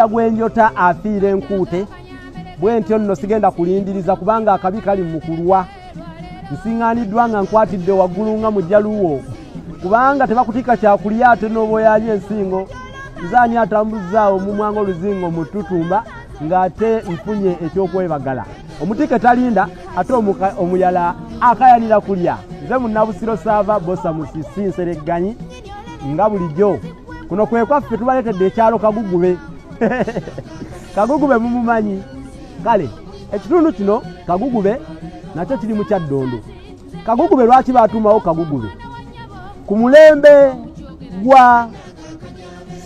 Agenda gwenjota afiira enkuute bwe ntyo nno sigenda kulindiriza kubanga akabi kali mu kulwa. Nsiŋŋaaniddwa nga nkwatidde waggulu nga mujjaluwo kubanga tebakutika kyakulya ate n'oboyaali ensingo. Nze ani atambuzaawo omumwa ng'oluzingo mu ttutumba ng'ate nfunye ekyokwebagala. Omutike talinda ate omuyala akayanira kulya. Nze Munnabusiro Saava Bosa Musisi Nseregganyi nga bulijjo. Kuno kwe kwaffe tubaleetedde ekyalo Kagugube. Kagugube mumumanyi. Kale ekitundu kino Kagugube nakyo kiri mu Kyaddondo. Kagugube lwaki baatumawo Kagugube? Ku mulembe gwa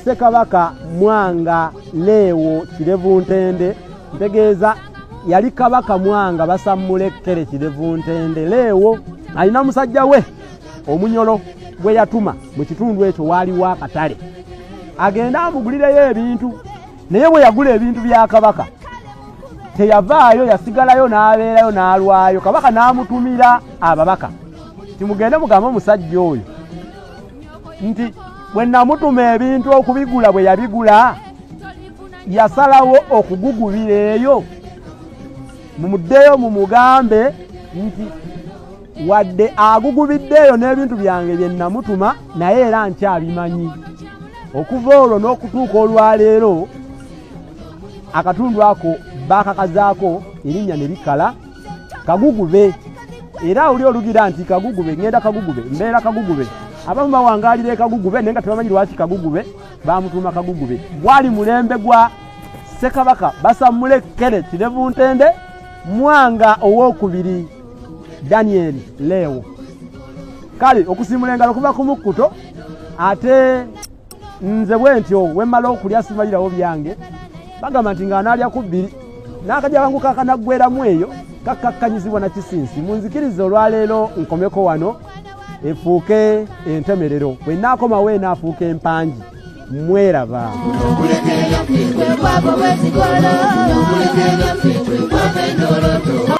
Ssekabaka Mwanga Leewo Kirevuntende, ntegeeza yali Kabaka Mwanga Basammulekere Kirevuntende. Leewo alina musajja we Omunyolo gwe yatuma mu kitundu ekyo waaliwo akatale agenda amugulireyo ebintu, naye bwe yagula ebintu bya Kabaka teyavaayo, yasigalayo n'abeerayo n'alwayo. Kabaka n'amutumira ababaka timugende mugambe omusajja oyo nti bwe namutuma ebintu okubigula bwe yabigula yasalawo okugugubira eyo, mumuddeyo mumugambe nti wadde agugubiddeeyo n'ebintu byange bye namutuma naye era nkyabimanyi. Okuva olwo n'okutuuka olwaleero akatundu ako bakakazaako erinnya ne likala Kagugube. Era oli olugira nti Kagugube, ngenda Kagugube, mbeera Kagugube. Abamu bawangaalira Kagugube naye nga tebamanyi lwaki Kagugube bamutuma Kagugube. Gwali mulembe gwa Ssekabaka Basammulekere Kirevuntende Mwanga owookubiri Daniel Leewo. Kale okusimula engalo kuba ku mukkuto, ate nze bwe ntyo wemmala okulya simalirawo byange bagamba nti ng'anaalya ku bbiri n'akajja kangu kakanaggweramu eyo kakkakkanyizibwa na Kisinsi. Munzikirize olwaleero nkomeko wano efuuke entemerero, bwe naakomawo enaafuuka empangi. Mweraba. Okulekerera ffe kwebwabo bwezikola, okulekerera ffe kwebwabo endoloto.